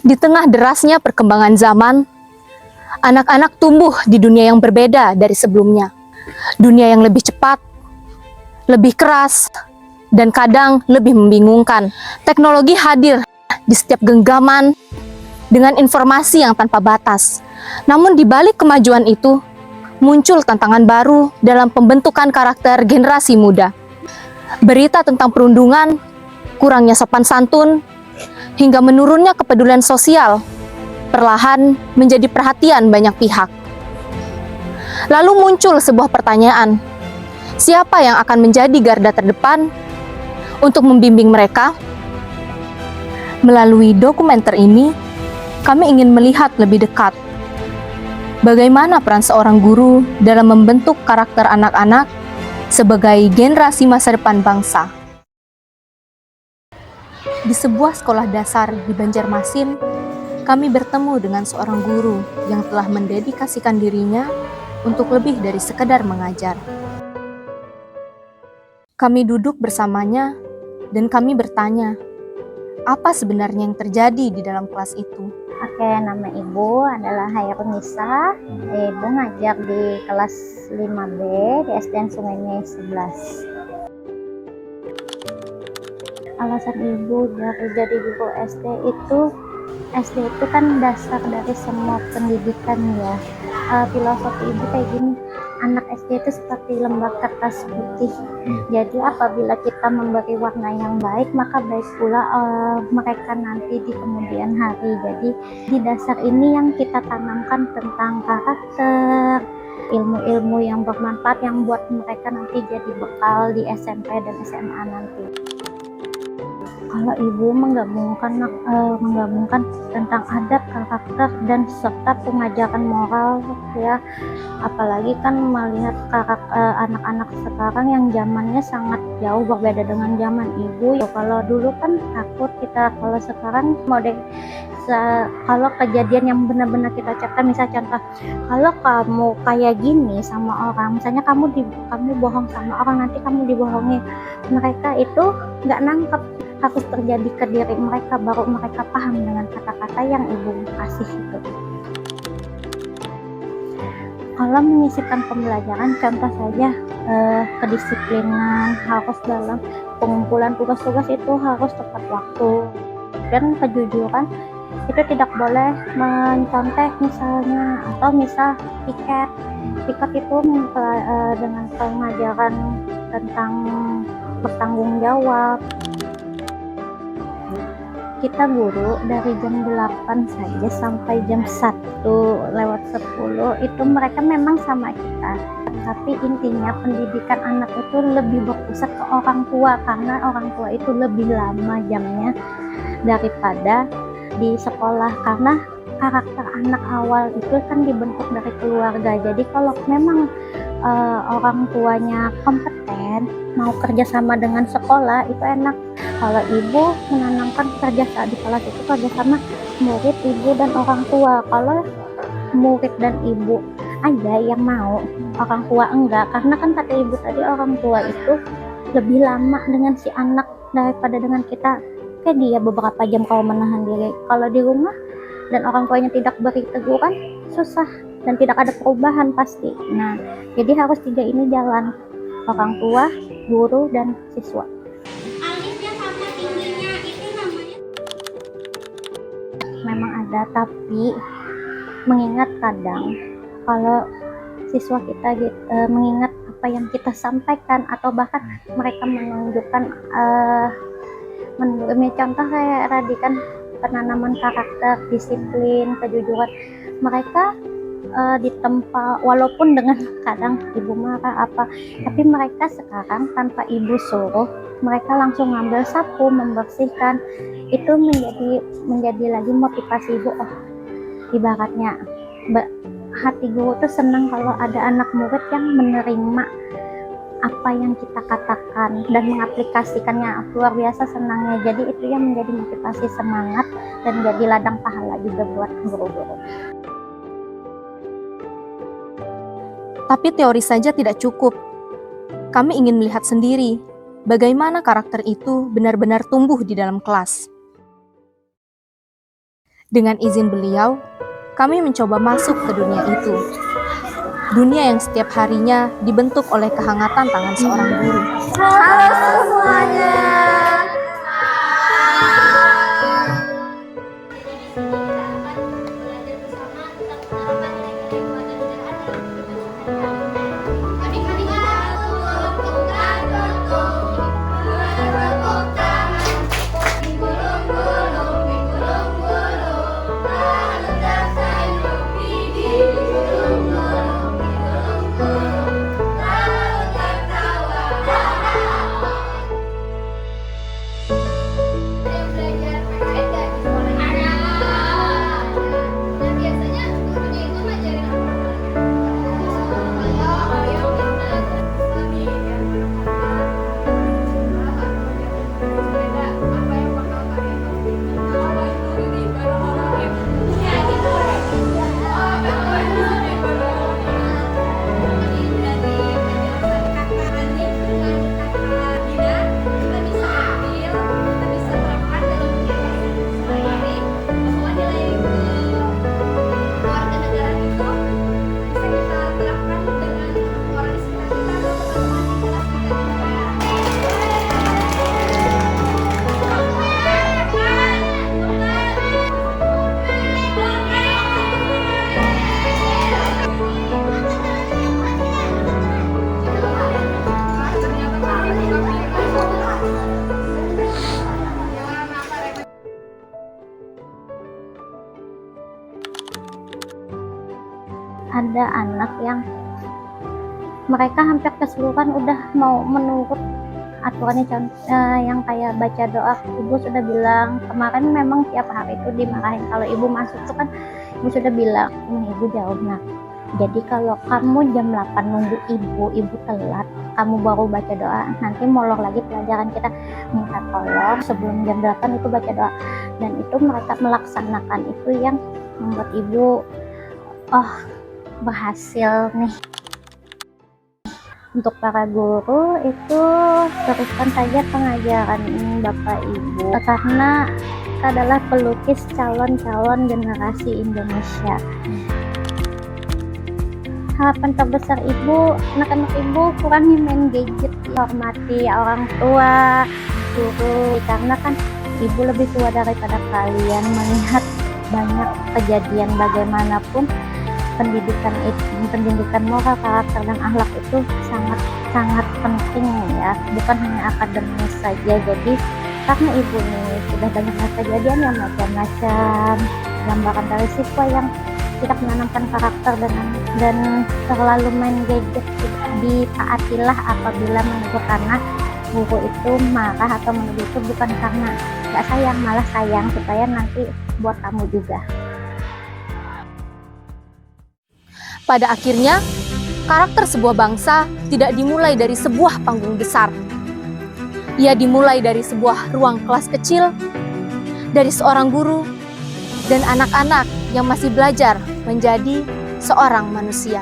Di tengah derasnya perkembangan zaman, anak-anak tumbuh di dunia yang berbeda dari sebelumnya. Dunia yang lebih cepat, lebih keras, dan kadang lebih membingungkan. Teknologi hadir di setiap genggaman dengan informasi yang tanpa batas. Namun di balik kemajuan itu, muncul tantangan baru dalam pembentukan karakter generasi muda. Berita tentang perundungan, kurangnya sopan santun, hingga menurunnya kepedulian sosial perlahan menjadi perhatian banyak pihak. Lalu muncul sebuah pertanyaan, siapa yang akan menjadi garda terdepan untuk membimbing mereka? Melalui dokumenter ini, kami ingin melihat lebih dekat bagaimana peran seorang guru dalam membentuk karakter anak-anak sebagai generasi masa depan bangsa. Di sebuah sekolah dasar di Banjarmasin, kami bertemu dengan seorang guru yang telah mendedikasikan dirinya untuk lebih dari sekedar mengajar. Kami duduk bersamanya dan kami bertanya, apa sebenarnya yang terjadi di dalam kelas itu? Oke, nama Ibu adalah Hairunisa. Ibu ngajar di kelas 5B di SDN Sungai Nih 11. Alasan Ibu dari jadi guru SD itu kan dasar dari semua pendidikan ya. Filosofi Ibu kayak gini, anak SD itu seperti lembar kertas putih. Jadi apabila kita memberi warna yang baik, maka baik pula mereka nanti di kemudian hari. Jadi di dasar ini yang kita tanamkan tentang karakter, ilmu-ilmu yang bermanfaat yang buat mereka nanti jadi bekal di SMP dan SMA nanti. Kalau Ibu menggabungkan tentang adat, karakter, dan serta pengajaran moral ya, apalagi kan melihat anak-anak sekarang yang zamannya sangat jauh berbeda dengan zaman Ibu. Kalau dulu kan takut kita, kalau sekarang kalau kejadian yang benar-benar kita ucapkan, misalnya contoh, kalau kamu kayak gini sama orang, misalnya kamu bohong sama orang, nanti kamu dibohongi, mereka itu nggak nangkep. Harus terjadi ke diri mereka, baru mereka paham dengan kata-kata yang Ibu kasih itu. Kalau menyisipkan pembelajaran, contoh saja kedisiplinan harus dalam pengumpulan tugas-tugas itu harus tepat waktu, dan kejujuran itu tidak boleh mencontek misalnya, atau misal piket itu dengan pengajaran tentang bertanggung jawab. Kita guru dari jam 8 saja sampai jam 1:10 itu mereka memang sama kita, tapi intinya pendidikan anak itu lebih berpusat ke orang tua, karena orang tua itu lebih lama jamnya daripada di sekolah, karena karakter anak awal itu kan dibentuk dari keluarga. Jadi kalau memang orang tuanya kompeten, mau kerjasama dengan sekolah itu enak. Kalau Ibu menanamkan kerja di kelas itu kerjasama murid, Ibu, dan orang tua. Kalau murid dan Ibu aja yang mau, orang tua enggak, karena kan kata Ibu tadi orang tua itu lebih lama dengan si anak daripada dengan kita. Kayak dia beberapa jam kalau menahan diri. Kalau di rumah dan orang tuanya tidak beri teguran, susah dan tidak ada perubahan pasti. Nah, jadi harus 3 ini jalan, orang tua, guru, dan siswa. Memang ada, tapi mengingat kadang kalau siswa kita mengingat apa yang kita sampaikan, atau bahkan mereka menunjukkan contoh kayak tadi kan, penanaman karakter, disiplin, kejujuran, mereka ditempa walaupun dengan kadang Ibu marah apa, tapi mereka sekarang tanpa Ibu suruh, mereka langsung ngambil sapu, membersihkan. Itu menjadi lagi motivasi Ibu. Oh, ibaratnya hati guru tuh senang kalau ada anak murid yang menerima apa yang kita katakan dan mengaplikasikannya, luar biasa senangnya. Jadi itu yang menjadi motivasi, semangat, dan jadi ladang pahala juga buat guru-guru. Tapi teori saja tidak cukup. Kami ingin melihat sendiri bagaimana karakter itu benar-benar tumbuh di dalam kelas. Dengan izin beliau, kami mencoba masuk ke dunia itu. Dunia yang setiap harinya dibentuk oleh kehangatan tangan seorang guru. Halo semuanya. Ada anak yang mereka hampir keseluruhan udah mau menurut aturannya, yang kayak baca doa. Ibu sudah bilang kemarin, memang tiap hari itu dimarahin kalau ibu masuk tuh kan, ibu sudah bilang, ibu jawab, nah jadi kalau kamu jam 8 nunggu ibu telat, kamu baru baca doa, nanti molor lagi pelajaran kita. Minta tolong sebelum jam 8 itu baca doa. Dan itu mereka melaksanakan, itu yang membuat ibu berhasil nih. Untuk para guru itu teruskan saja pengajaran Bapak Ibu, karena kita adalah pelukis calon-calon generasi Indonesia. Harapan terbesar ibu, anak-anak ibu kurangi main gadget, hormati orang tua, guru, karena kan ibu lebih tua daripada kalian, melihat banyak kejadian bagaimanapun. Pendidikan moral, karakter, dan akhlak itu sangat penting ya, bukan hanya akademis saja. Jadi karena ibu nih sudah banyak kejadian yang macam-macam, gambaran dari siswa yang tidak menanamkan karakter dan terlalu main gadget, ditaatilah apabila menegur, karena guru itu marah atau menegur itu bukan karena nggak sayang, malah sayang supaya nanti buat kamu juga. Pada akhirnya, karakter sebuah bangsa tidak dimulai dari sebuah panggung besar. Ia dimulai dari sebuah ruang kelas kecil, dari seorang guru, dan anak-anak yang masih belajar menjadi seorang manusia.